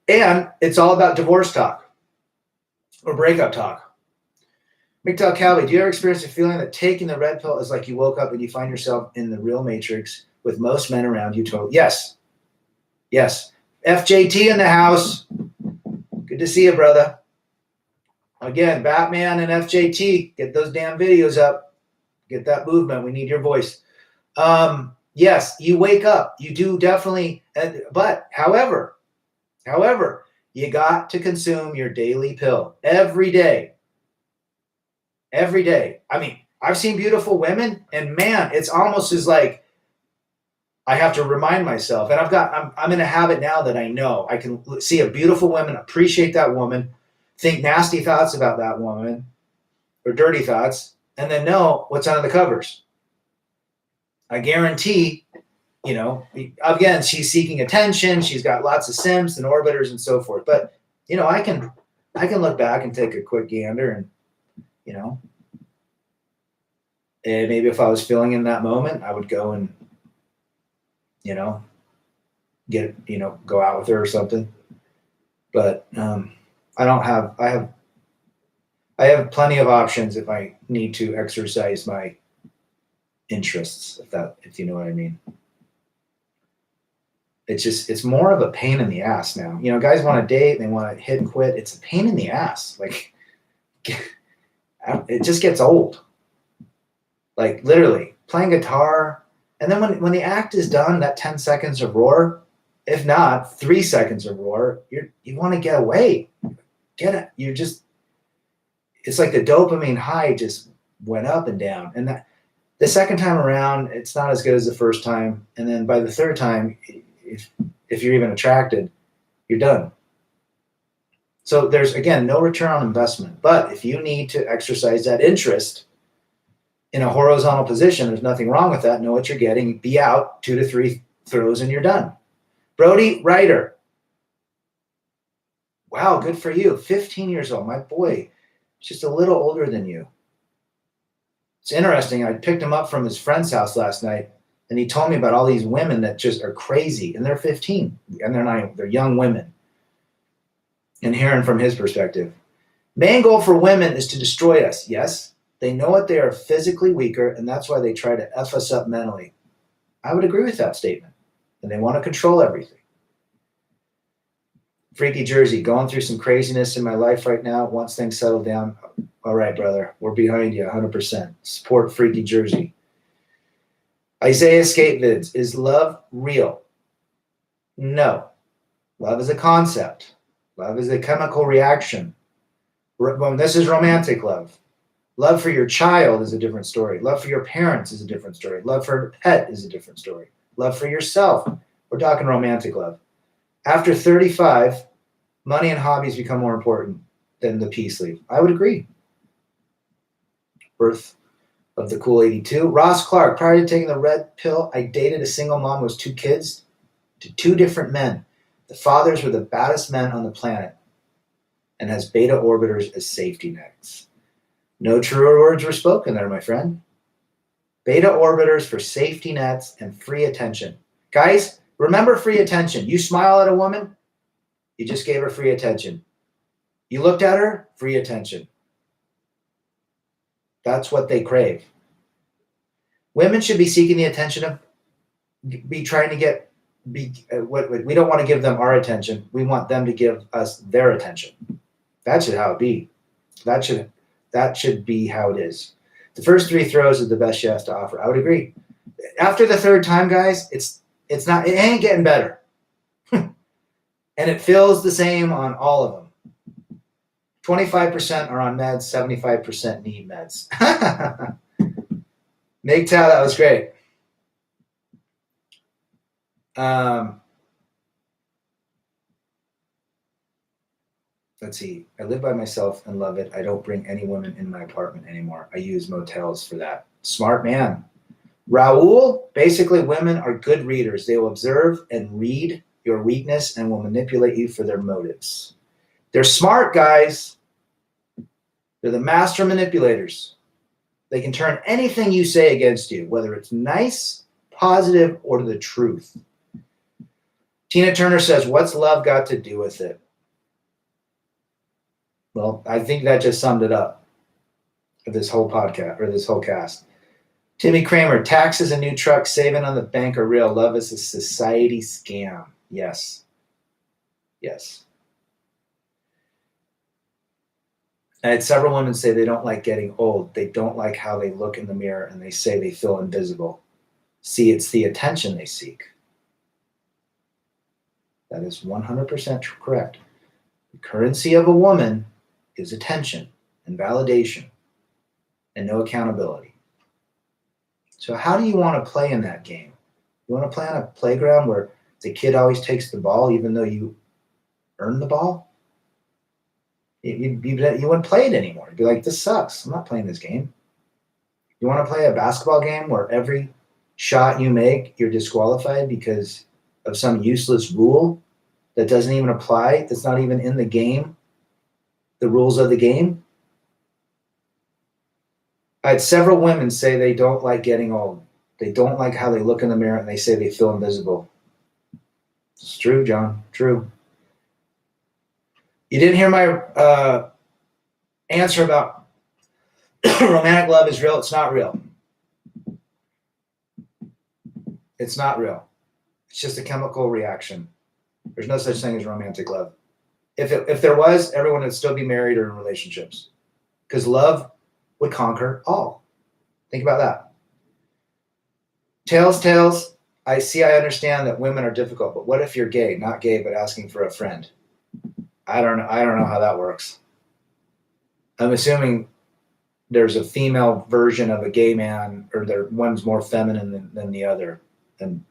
And it's all about divorce talk or breakup talk. MGTOW Calvi, do you ever experience a feeling that taking the red pill is like you woke up and you find yourself in the real matrix with most men around you? Yes. Yes. FJT in the house. Good to see you, brother. Again, Batman and FJT, get those damn videos up. Get that movement. We need your voice. Yes, you wake up. You do definitely. But however, you got to consume your daily pill every day. Every day. I mean, I've seen beautiful women, and man, it's almost as like I have to remind myself, and I'm in a habit now that I know I can see a beautiful woman, appreciate that woman, think nasty thoughts about that woman or dirty thoughts, and then know what's under the covers. I guarantee, again, she's seeking attention. She's got lots of simps and orbiters and so forth. But I can look back and take a quick gander, and and maybe if I was feeling in that moment, I would go and go out with her or something. But I have plenty of options if I need to exercise my interests, if you know what I mean. It's more of a pain in the ass now. Guys want to date, they want to hit and quit. It's a pain in the ass. Like, it just gets old. Like, literally playing guitar, and then when the act is done, that 10 seconds of roar, if not 3 seconds of roar, you want to get away. Get it. It's like the dopamine high just went up and down. And the second time around, it's not as good as the first time. And then by the third time, if you're even attracted, you're done. So there's, again, no return on investment. But if you need to exercise that interest in a horizontal position, there's nothing wrong with that. Know what you're getting. Be out 2 to 3 throws and you're done. Brody Ryder. Wow, good for you. 15 years old. My boy, just a little older than you. It's interesting. I picked him up from his friend's house last night, and he told me about all these women that just are crazy, and they're 15, and they're young women. And hearing from his perspective, main goal for women is to destroy us. Yes, they know it. They are physically weaker, and that's why they try to F us up mentally. I would agree with that statement. And they want to control everything. Freaky Jersey, going through some craziness in my life right now. Once things settle down, all right, brother, we're behind you 100%. Support Freaky Jersey. Isaiah Skate Vids, is love real? No. Love is a concept. Love is a chemical reaction. This is romantic love. Love for your child is a different story. Love for your parents is a different story. Love for a pet is a different story. Love for yourself. We're talking romantic love. After 35, money and hobbies become more important than the peace leave. I would agree. Birth of the Cool 82. Ross Clark, prior to taking the red pill, I dated a single mom with 2 kids to 2 different men. The fathers were the baddest men on the planet and has beta orbiters as safety nets. No truer words were spoken there, my friend. Beta orbiters for safety nets and free attention. Guys, remember free attention. You smile at a woman, you just gave her free attention. You looked at her, free attention. That's what they crave. Women should be seeking the attention of, we don't want to give them our attention. We want them to give us their attention. That should how it be. That should be how it is. The first 3 throws are the best she has to offer. I would agree. After the 3rd time, guys, it ain't getting better. And it feels the same on all of them. 25% are on meds, 75% need meds. MGTOW, that was great. Let's see. I live by myself and love it. I don't bring any women in my apartment anymore. I use motels for that. Smart man. Raul, basically women are good readers. They will observe and read your weakness and will manipulate you for their motives. They're smart, guys. They're the master manipulators. They can turn anything you say against you, whether it's nice, positive, or the truth. Tina Turner says, what's love got to do with it? Well, I think that just summed it up for this whole podcast or this whole cast. Timmy Kramer, taxes and new trucks, saving on the bank are real. Love is a society scam. Yes. Yes. I had several women say they don't like getting old. They don't like how they look in the mirror, and they say they feel invisible. See, it's the attention they seek. That is 100% correct. The currency of a woman is attention and validation and no accountability. So how do you want to play in that game? You want to play on a playground where the kid always takes the ball even though you earn the ball? You wouldn't play it anymore. You'd be like, this sucks. I'm not playing this game. You want to play a basketball game where every shot you make, you're disqualified because of some useless rule that doesn't even apply, that's not even in the game, the rules of the game? I had several women say they don't like getting old. They don't like how they look in the mirror, and they say they feel invisible. It's true, John. True. You didn't hear my answer about romantic love is real. It's not real. It's not real. It's just a chemical reaction. There's no such thing as romantic love. If there was, everyone would still be married or in relationships, because love would conquer all. Think about that. Tails. I understand that women are difficult, but what if you're gay, not gay, but asking for a friend? I don't know how that works. I'm assuming there's a female version of a gay man, or one's more feminine than the other. And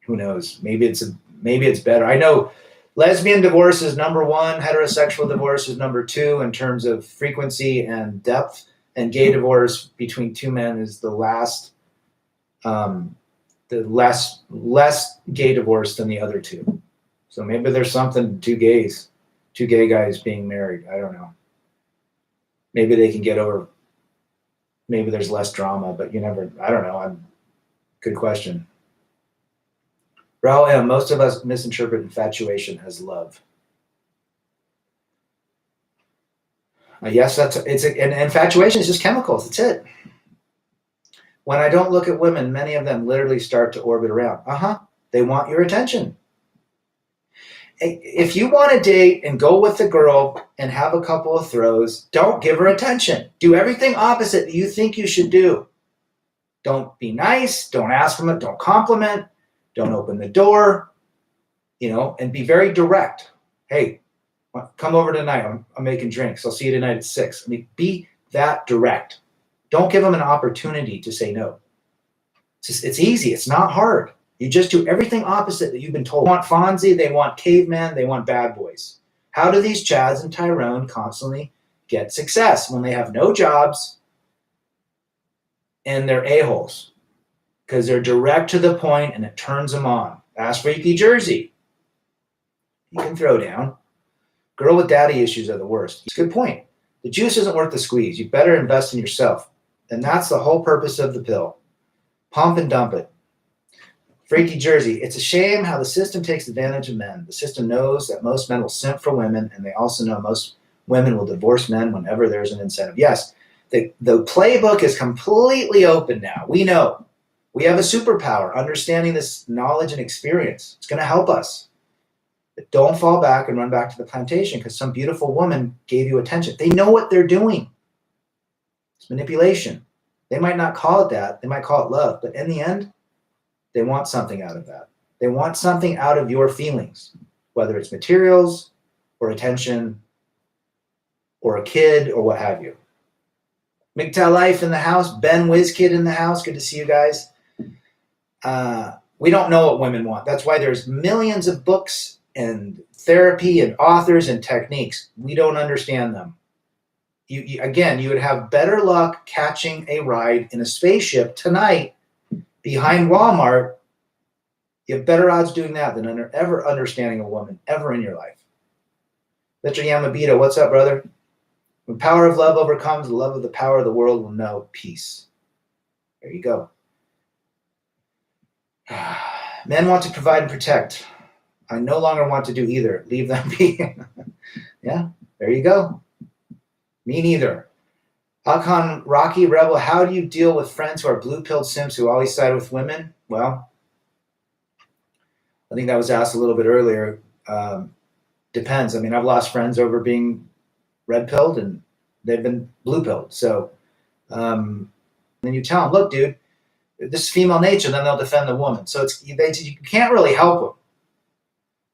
who knows? Maybe it's better. I know lesbian divorce is number one, heterosexual divorce is number two in terms of frequency and depth, and gay divorce between two men is the less gay divorce than the other two. So maybe there's something to two gay guys being married. I don't know. Maybe they can get over, maybe there's less drama, but I don't know. Good question. Raul M., most of us misinterpret infatuation as love. Yes, and infatuation is just chemicals. That's it. When I don't look at women, many of them literally start to orbit around. They want your attention. If you want to date and go with a girl and have a couple of throws, don't give her attention. Do everything opposite that you think you should do. Don't be nice. Don't ask them. Don't compliment. Don't open the door. And be very direct. Hey, come over tonight. I'm making drinks. I'll see you tonight at 6. Be that direct. Don't give them an opportunity to say no. It's easy. It's not hard. You just do everything opposite that you've been told. They want Fonzie, they want caveman, they want bad boys. How do these Chads and Tyrone constantly get success when they have no jobs and they're a-holes? Because they're direct to the point and it turns them on. Ask Freaky Jersey. You can throw down. Girl with daddy issues are the worst. It's a good point. The juice isn't worth the squeeze. You better invest in yourself. And that's the whole purpose of the pill. Pump and dump it. Freaky Jersey, it's a shame how the system takes advantage of men. The system knows that most men will simp for women, and they also know most women will divorce men whenever there's an incentive. Yes, the playbook is completely open now. We know. We have a superpower, understanding this knowledge and experience. It's going to help us. But don't fall back and run back to the plantation because some beautiful woman gave you attention. They know what they're doing. It's manipulation. They might not call it that. They might call it love. But in the end, they want something out of that. They want something out of your feelings, whether it's materials or attention or a kid or what have you. MGTOW Life in the house. Ben WizKid in the house. Good to see you guys. We don't know what women want. That's why there's millions of books and therapy and authors and techniques. We don't understand them. You would have better luck catching a ride in a spaceship tonight behind Walmart. You have better odds doing that than ever understanding a woman ever in your life. Mr. Yamabita, what's up, brother? When power of love overcomes the love of the power of the world will know peace. There you go. Men want to provide and protect. I no longer want to do either. Leave them be. Yeah, there you go. Me neither. Alcon Rocky Rebel, how do you deal with friends who are blue-pilled simps who always side with women? Well, I think that was asked a little bit earlier. Depends. I've lost friends over being red-pilled, and they've been blue-pilled. So then you tell them, look, dude, this is female nature, then they'll defend the woman. So you can't really help them.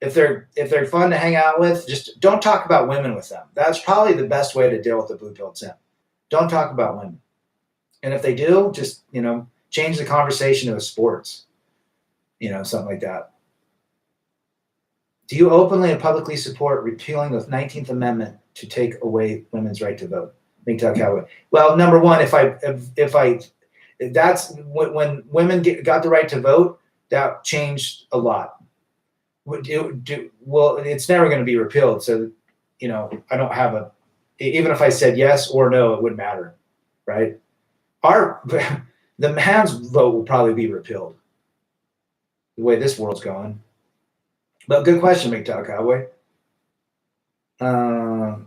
If they're fun to hang out with, just don't talk about women with them. That's probably the best way to deal with the blue-pilled simp. Don't talk about women. And if they do, just, change the conversation to sports. something like that. Do you openly and publicly support repealing the 19th Amendment to take away women's right to vote? MGTOW Cowboy. Well, number one, that's when women got the right to vote, that changed a lot. Well, it's never going to be repealed. So, I don't have even if I said yes or no, it wouldn't matter, right? The man's vote will probably be repealed the way this world's going. But good question, MGTOW Cowboy.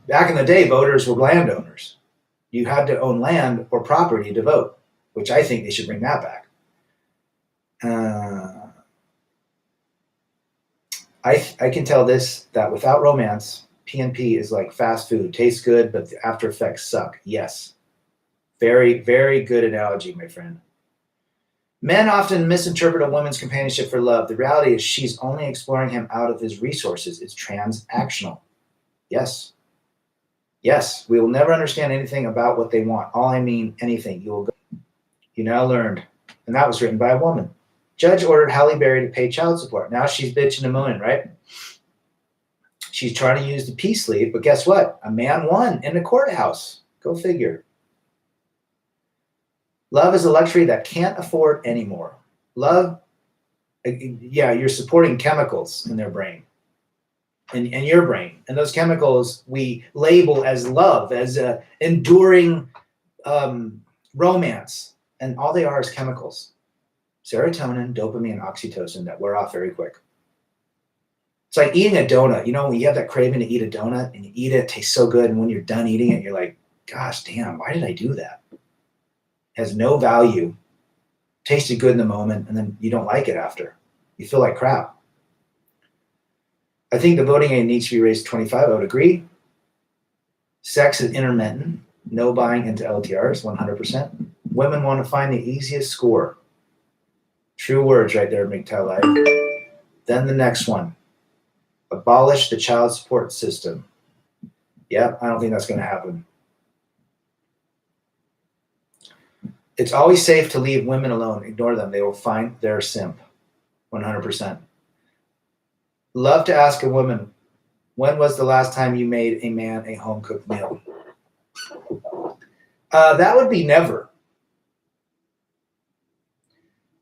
Back in the day, voters were landowners. You had to own land or property to vote, which I think they should bring that back. I can tell this, that without romance, PNP is like fast food. Tastes good, but the after effects suck. Yes. Very, very good analogy, my friend. Men often misinterpret a woman's companionship for love. The reality is she's only exploring him out of his resources. It's transactional. Yes. Yes, we will never understand anything about what they want. All I mean, anything. You now learned. And that was written by a woman. Judge ordered Halle Berry to pay child support. Now she's bitching and moaning, right? She's trying to use the peace leave, but guess what? A man won in the courthouse. Go figure. Love is a luxury that can't afford anymore. Love, you're supporting chemicals in their brain, in your brain. And those chemicals we label as love, as enduring romance. And all they are is chemicals. Serotonin, dopamine, and oxytocin that wear off very quick. It's like eating a donut. When you have that craving to eat a donut and you eat it tastes so good. And when you're done eating it, you're like, gosh, damn, why did I do that? Has no value, tasted good in the moment, and then you don't like it after. You feel like crap. I think the voting age needs to be raised to 25. I would agree. Sex is intermittent. No buying into LTRs, 100%. Women want to find the easiest score. True words right there, MGTOW Live. Then the next one. Abolish the child support system. Yep, I don't think that's going to happen. It's always safe to leave women alone. Ignore them. They will find their simp. 100%. Love to ask a woman, when was the last time you made a man a home-cooked meal? That would be never.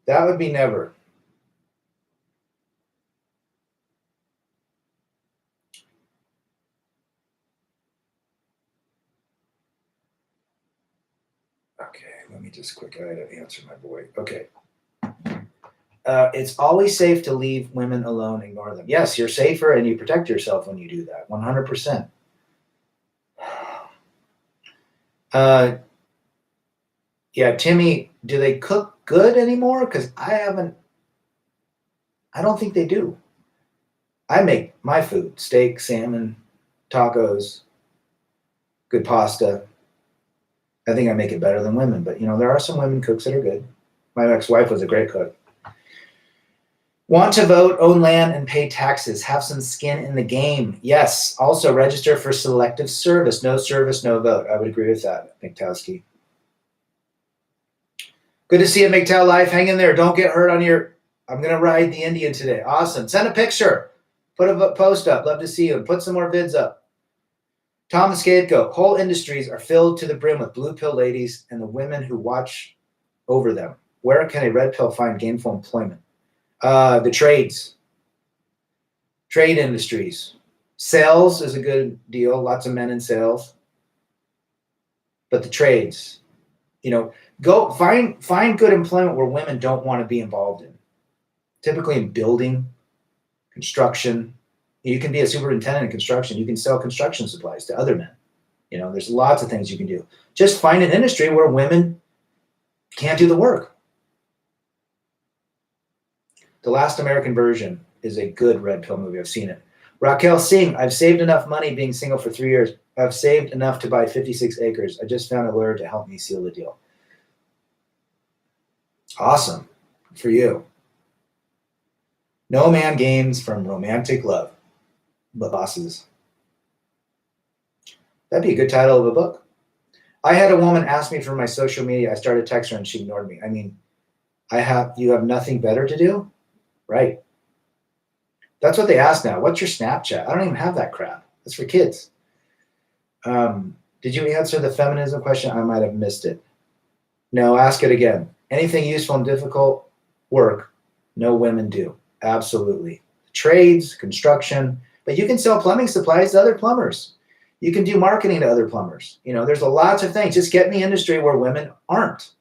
That would be never. Okay, let me just quick, I had to answer my boy. Okay. It's always safe to leave women alone, ignore them. Yes, you're safer and you protect yourself when you do that, 100%. Yeah, Timmy, do they cook good anymore? Because I don't think they do. I make my food, steak, salmon, tacos, good pasta. I think I make it better than women, but there are some women cooks that are good. My ex-wife was a great cook. Want to vote, own land, and pay taxes. Have some skin in the game. Yes. Also register for selective service. No service, no vote. I would agree with that, McTowski. Good to see you, MGTOW Live. Hang in there. Don't get hurt on your... I'm going to ride the Indian today. Awesome. Send a picture. Put a post up. Love to see you. And put some more vids up. Tom the Scapegoat. Whole industries are filled to the brim with blue pill ladies and the women who watch over them. Where can a red pill find gainful employment? The trades. Trade industries. Sales is a good deal. Lots of men in sales. But the trades. Go find good employment where women don't want to be involved in. Typically in building, construction. You can be a superintendent in construction. You can sell construction supplies to other men. There's lots of things you can do. Just find an industry where women can't do the work. The Last American Version is a good red pill movie. I've seen it. Raquel Singh, I've saved enough money being single for 3 years. I've saved enough to buy 56 acres. I just found a lawyer to help me seal the deal. Awesome. For you. No man gains from romantic love, but bosses. That'd be a good title of a book. I had a woman ask me for my social media. I started texting her and she ignored me. I mean, you have nothing better to do? Right. That's what they ask now. What's your Snapchat? I don't even have that crap. That's for kids. Did you answer the feminism question? I might have missed it. No, ask it again. Anything useful and difficult work, no women do. Absolutely. Trades, construction, but you can sell plumbing supplies to other plumbers. You can do marketing to other plumbers. You know, there's a lots of things. Just get in the industry where women aren't.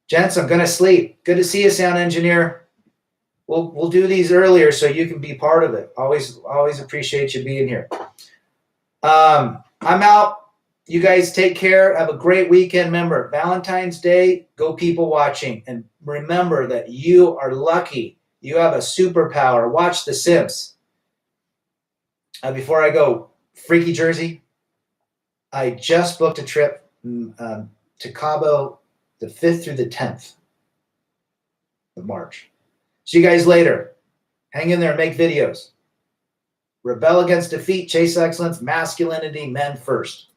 Gents, I'm going to sleep. Good to see you, sound engineer. We'll do these earlier so you can be part of it. Always appreciate you being here. I'm out. You guys take care. Have a great weekend. Remember, Valentine's Day, go people watching. And remember that you are lucky. You have a superpower. Watch The Sims. Before I go, Freaky Jersey, I just booked a trip to Cabo the 5th through the 10th of March. See you guys later. Hang in there, make videos. Rebel against defeat, chase excellence, masculinity, men first.